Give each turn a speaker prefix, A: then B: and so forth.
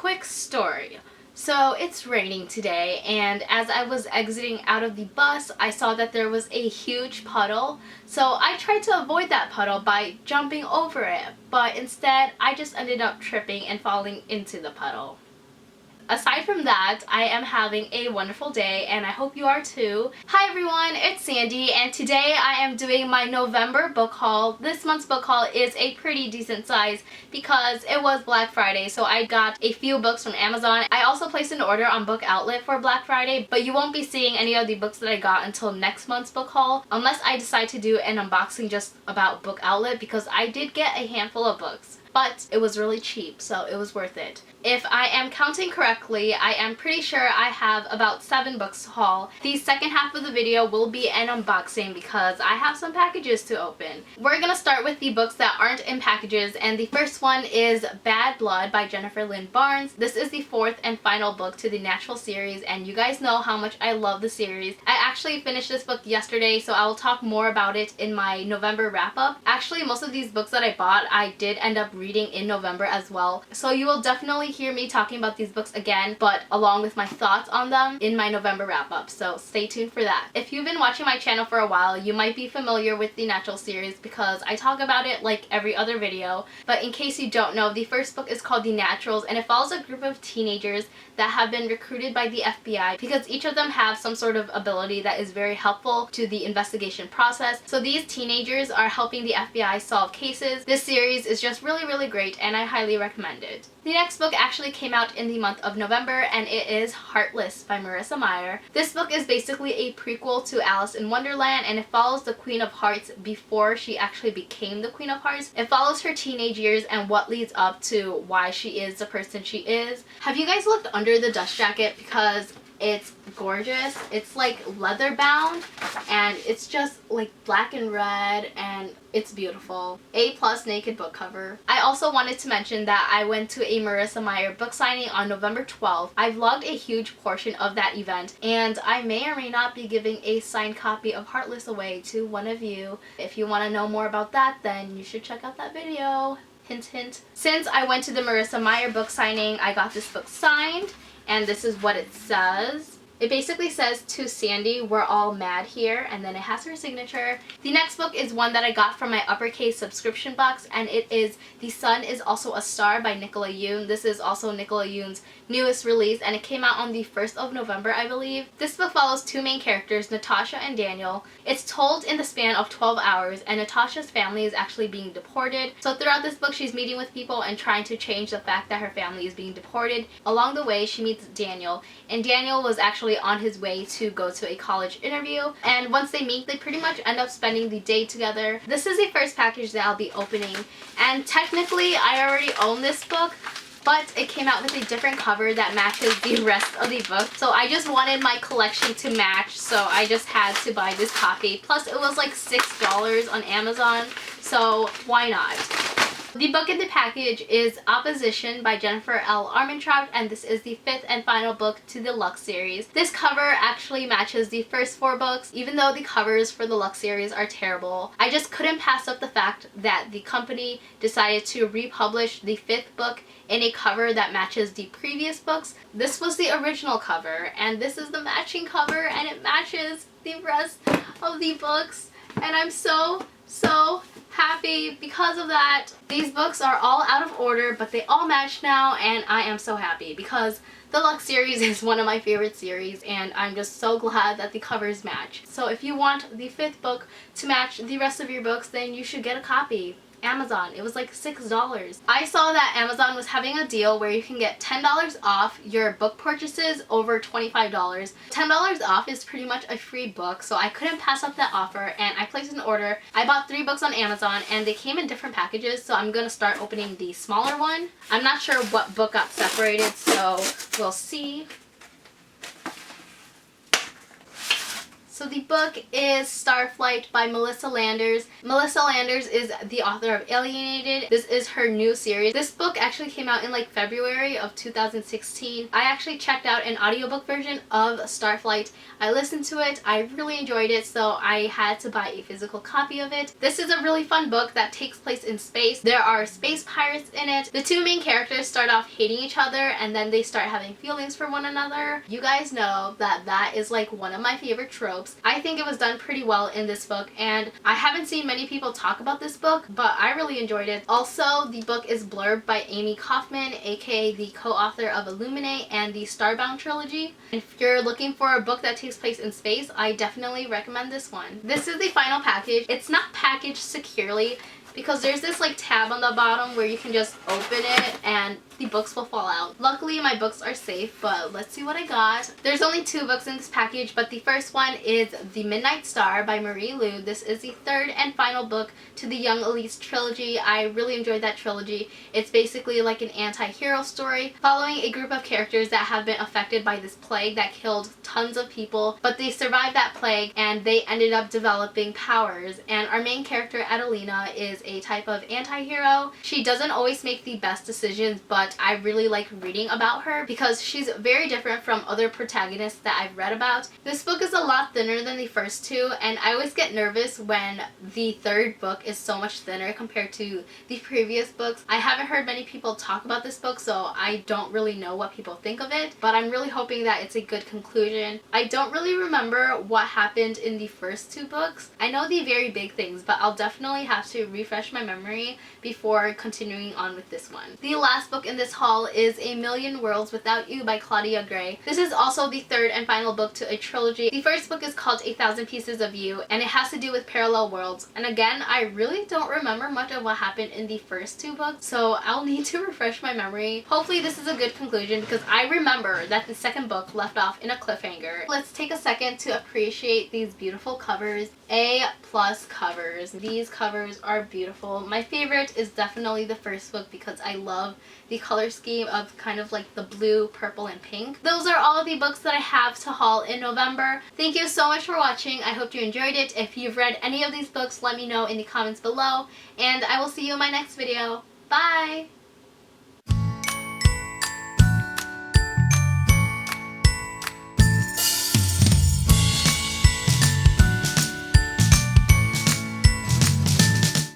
A: Quick story. So it's raining today, and as I was exiting out of the bus, I saw that there was a huge puddle. So I tried to avoid that puddle by jumping over it, but instead I just ended up tripping and falling into the puddle. Aside from that, I am having a wonderful day, and I hope you are too. Hi everyone, it's Sandy, and today I am doing my November book haul. This month's book haul is a pretty decent size because it was Black Friday, so I got a few books from Amazon. I also placed an order on Book Outlet for Black Friday, but you won't be seeing any of the books that I got until next month's book haul, unless I decide to do an unboxing just about Book Outlet, because I did get a handful of books. But it was really cheap, so it was worth it. If I am counting correctly, I am pretty sure I have about 7 books to haul. The second half of the video will be an unboxing because I have some packages to open. We're gonna start with the books that aren't in packages, and the first one is Bad Blood by Jennifer Lynn Barnes. This is the 4th and final book to the Natural series, and you guys know how much I love the series. I actually finished this book yesterday, so I will talk more about it in my November wrap-up. Actually, most of these books that I bought, I did end up reading in November as well, so you will definitely hear me talking about these books again, but along with my thoughts on them in my November wrap-up, so stay tuned for that. If you've been watching my channel for a while, you might be familiar with the Natural series because I talk about it like every other video, but in case you don't know, the first book is called The Naturals, and it follows a group of teenagers that have been recruited by the FBI because each of them have some sort of ability that is very helpful to the investigation process. So these teenagers are helping the FBI solve cases. This series is just really great, and I highly recommend it. The next book actually came out in the month of November, and it is Heartless by Marissa Meyer. This book is basically a prequel to Alice in Wonderland, and it follows the Queen of Hearts before she actually became the Queen of Hearts. It follows her teenage years and what leads up to why she is the person she is. Have you guys looked under the dust jacket? Because it's gorgeous. It's like leather bound, and it's just like black and red, and it's beautiful. A+ naked book cover. I also wanted to mention that I went to a Marissa Meyer book signing on November 12th. I vlogged a huge portion of that event, and I may or may not be giving a signed copy of Heartless away to one of you. If you want to know more about that, then you should check out that video. Hint, hint. Since I went to the Marissa Meyer book signing, I got this book signed, and this is what it says. It basically says, "To Sandy, we're all mad here," and then it has her signature. The next book is one that I got from my Uppercase subscription box, and it is The Sun Is Also a Star by Nicola Yoon. This is also Nicola Yoon's newest release, and it came out on the 1st of November, I believe. This book follows 2 main characters, Natasha and Daniel. It's told in the span of 12 hours, and Natasha's family is actually being deported. So throughout this book, she's meeting with people and trying to change the fact that her family is being deported. Along the way, she meets Daniel, and Daniel was actually on his way to go to a college interview, and once they meet, they pretty much end up spending the day together. This is the first package that I'll be opening, and technically I already own this book, but it came out with a different cover that matches the rest of the book, so I just wanted my collection to match, so I just had to buy this copy. Plus it was like $6 on Amazon, so why not? The book in the package is Opposition by Jennifer L. Armentrout, and this is the 5th and final book to the Lux series. This cover actually matches the first 4 books, even though the covers for the Lux series are terrible. I just couldn't pass up the fact that the company decided to republish the 5th book in a cover that matches the previous books. This was the original cover, and this is the matching cover, and it matches the rest of the books, and I'm so happy because of that. These books are all out of order, but they all match now, and I am so happy because the Lux series is one of my favorite series, and I'm just so glad that the covers match. So if you want the 5th book to match the rest of your books, then you should get a copy. Amazon. It was like $6. I saw that Amazon was having a deal where you can get $10 off your book purchases over $25. $10 off is pretty much a free book, so I couldn't pass up that offer, and I placed an order. I bought 3 books on Amazon, and they came in different packages, so I'm gonna start opening the smaller one. I'm not sure what book got separated, so we'll see. So the book is Starflight by Melissa Landers. Melissa Landers is the author of Alienated. This is her new series. This book actually came out in like February of 2016. I actually checked out an audiobook version of Starflight. I listened to it. I really enjoyed it, so I had to buy a physical copy of it. This is a really fun book that takes place in space. There are space pirates in it. The two main characters start off hating each other and then they start having feelings for one another. You guys know that that is like one of my favorite tropes. I think it was done pretty well in this book, and I haven't seen many people talk about this book, but I really enjoyed it. Also, the book is blurbed by Amy Kaufman, aka the co-author of Illuminate and the Starbound trilogy. If you're looking for a book that takes place in space, I definitely recommend this one. This is the final package. It's not packaged securely because there's this like tab on the bottom where you can just open it and the books will fall out. Luckily my books are safe, but let's see what I got. There's only 2 books in this package, but the first one is The Midnight Star by Marie Lu. This is the 3rd and final book to the Young Elise trilogy. I really enjoyed that trilogy. It's basically like an anti-hero story following a group of characters that have been affected by this plague that killed tons of people, but they survived that plague and they ended up developing powers. And our main character, Adelina, is a type of anti-hero. She doesn't always make the best decisions, but I really like reading about her because she's very different from other protagonists that I've read about. This book is a lot thinner than the first 2, and I always get nervous when the 3rd book is so much thinner compared to the previous books. I haven't heard many people talk about this book, so I don't really know what people think of it, but I'm really hoping that it's a good conclusion. I don't really remember what happened in the first 2 books. I know the very big things, but I'll definitely have to refresh my memory before continuing on with this one. The last book in this haul is A Million Worlds Without You by Claudia Gray. This is also the 3rd and final book to a trilogy. The first book is called 1,000 Pieces of You, and it has to do with parallel worlds. And again, I really don't remember much of what happened in the first 2 books, so I'll need to refresh my memory. Hopefully this is a good conclusion because I remember that the 2nd book left off in a cliffhanger. Let's take a second to appreciate these beautiful covers. A+ covers. These covers are beautiful. My favorite is definitely the first book because I love the color scheme of kind of like the blue, purple, and pink. Those are all of the books that I have to haul in November. Thank you so much for watching. I hope you enjoyed it. If you've read any of these books, let me know in the comments below, and I will see you in my next video. Bye!